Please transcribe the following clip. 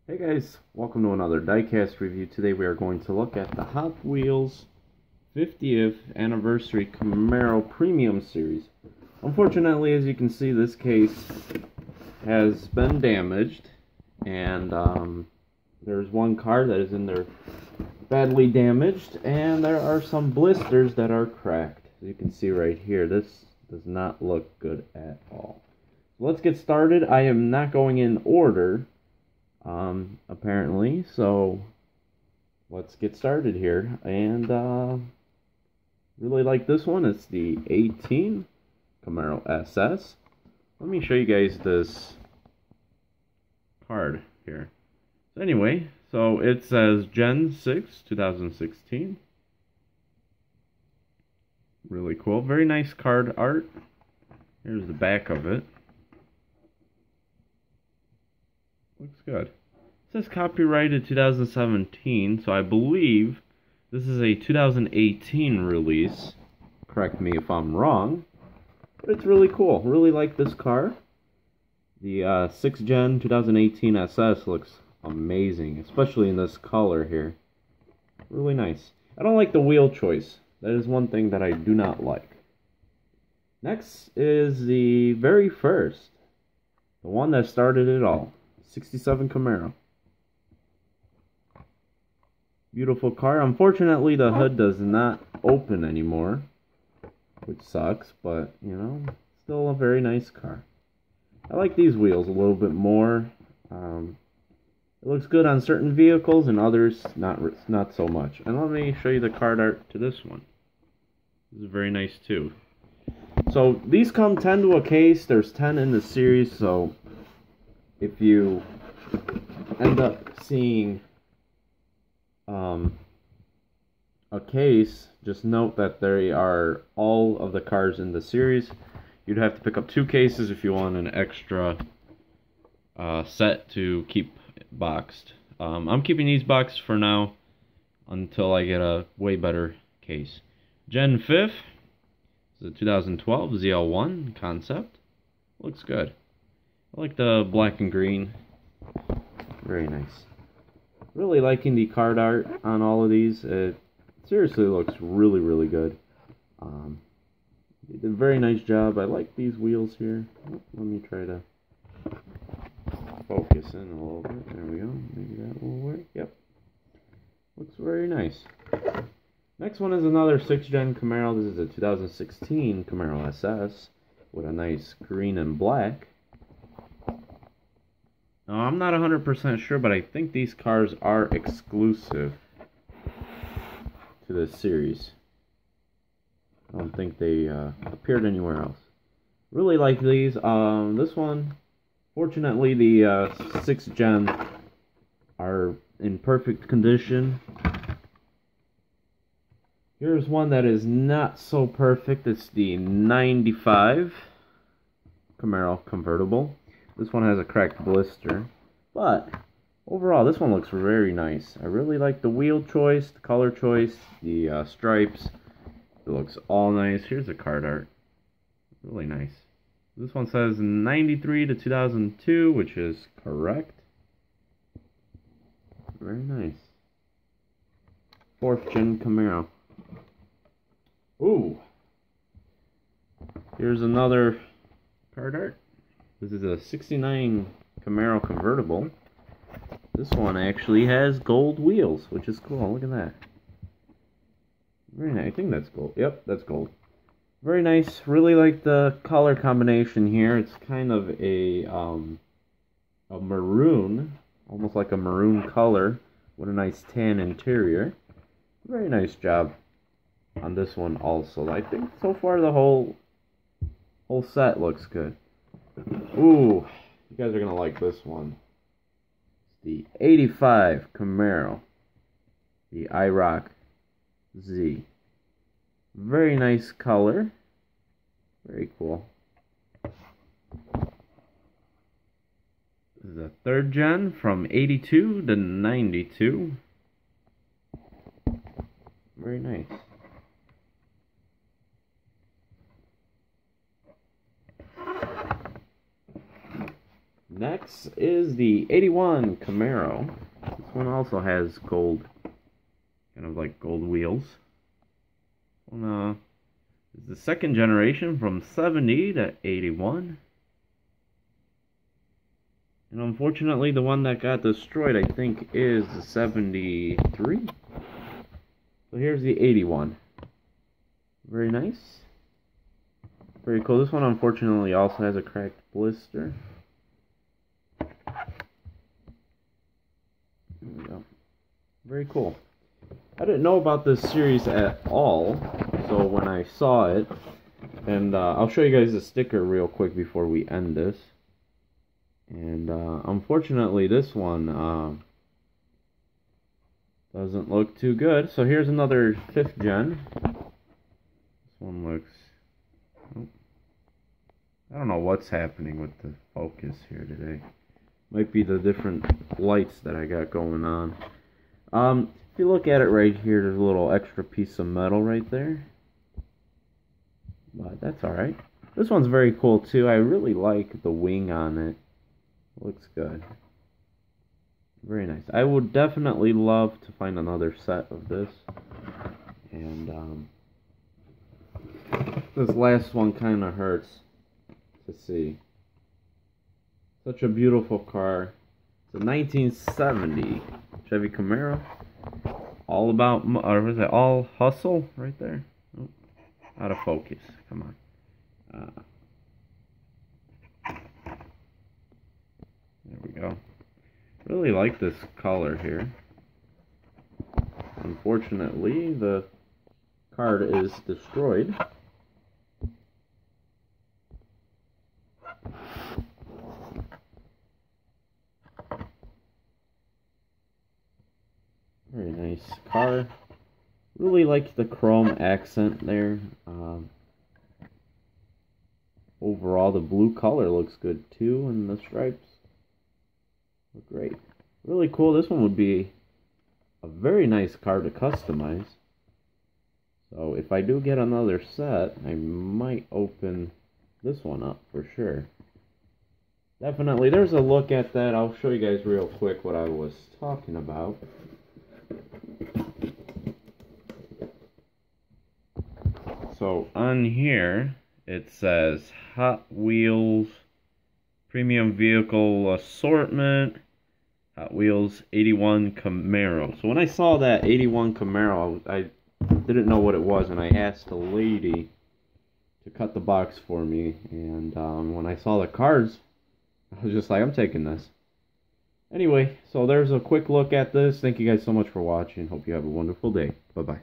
Hey guys, welcome to another diecast review. Today we are going to look at the Hot Wheels 50th Anniversary Camaro Premium Series. Unfortunately, as you can see, this case has been damaged, and there's one car that is in there badly damaged, and there are some blisters that are cracked. As you can see right here, this does not look good at all. So let's get started. I am not going in order, apparently, so let's get started here. And really like this one. It's the 18 Camaro Ss. Let me show you guys this card here. So anyway, so it says Gen 6 2016. Really cool, very nice card art. Here's the back of it. Looks good. It says copyrighted 2017, so I believe this is a 2018 release. Correct me if I'm wrong, but it's really cool. Really like this car. The 6th Gen 2018 SS looks amazing, especially in this color here. Really nice. I don't like the wheel choice. That is one thing that I do not like. Next is the very first, the one that started it all. 67 Camaro. Beautiful car. Unfortunately, the hood does not open anymore, which sucks, but, you know, still a very nice car. I like these wheels a little bit more. It looks good on certain vehicles and others not so much. And let me show you the card art to this one. This is very nice too. So these come 10 to a case. There's 10 in the series, so if you end up seeing a case, just note that there are all of the cars in the series. You'd have to pick up 2 cases if you want an extra set to keep boxed. I'm keeping these boxed for now until I get a way better case. Gen 5th is a 2012 ZL1 concept. Looks good. I like the black and green. Very nice. Really liking the card art on all of these. It seriously looks really, really good. They did a very nice job. I like these wheels here. Let me try to focus in a little bit. There we go. Maybe that will work. Yep. Looks very nice. Next one is another 6th Gen Camaro. This is a 2016 Camaro SS with a nice green and black. Now, I'm not 100% sure, but I think these cars are exclusive to this series. I don't think they appeared anywhere else. Really like these. This one, fortunately, the 6th Gen are in perfect condition. Here's one that is not so perfect. It's the 95 Camaro Convertible. This one has a cracked blister, but overall this one looks very nice. I really like the wheel choice, the color choice, the stripes. It looks all nice. Here's the card art. Really nice. This one says 93 to 2002, which is correct. Very nice. 4th Gen Camaro. Ooh. Here's another card art. This is a 69 Camaro Convertible. This one actually has gold wheels, which is cool. Look at that. Very nice. I think that's gold. Yep, that's gold. Very nice. Really like the color combination here. It's kind of a maroon, almost like a maroon color with a nice tan interior. Very nice job on this one also. I think so far the whole set looks good. Ooh, you guys are gonna like this one. It's the 85 Camaro, the IROC Z. Very nice color. Very cool. This is a 3rd Gen from 82 to 92. Very nice. Next is the 81 Camaro. This one also has gold, kind of like gold wheels. This one is the second generation from 70 to 81. And unfortunately, the one that got destroyed, I think, is the 73. So here's the 81. Very nice. Very cool. This one, unfortunately, also has a cracked blister. There we go. Very cool. I didn't know about this series at all, so when I saw it, and I'll show you guys the sticker real quick before we end this. And unfortunately, this one doesn't look too good. So here's another 5th gen. This one looks... Oh, I don't know what's happening with the focus here today. Might be the different lights that I got going on. If you look at it right here, there's a little extra piece of metal right there. But that's alright. This one's very cool too. I really like the wing on it. Looks good. Very nice. I would definitely love to find another set of this. And this last one kind of hurts to see. Such a beautiful car. It's a 1970 Chevy Camaro. All about, or was it all hustle right there? Oh, out of focus. Come on. There we go. Really like this color here. Unfortunately, the card is destroyed. Very nice car. Really like the chrome accent there. Overall, the blue color looks good too, and the stripes look great. Really cool. This one would be a very nice car to customize. So if I do get another set, I might open this one up for sure. Definitely, there's a look at that. I'll show you guys real quick what I was talking about. So on here, it says Hot Wheels Premium Vehicle Assortment, Hot Wheels 81 Camaro. So when I saw that 81 Camaro, I didn't know what it was, and I asked the lady to cut the box for me. And when I saw the cards, I was just like, I'm taking this. Anyway, so there's a quick look at this. Thank you guys so much for watching. Hope you have a wonderful day. Bye-bye.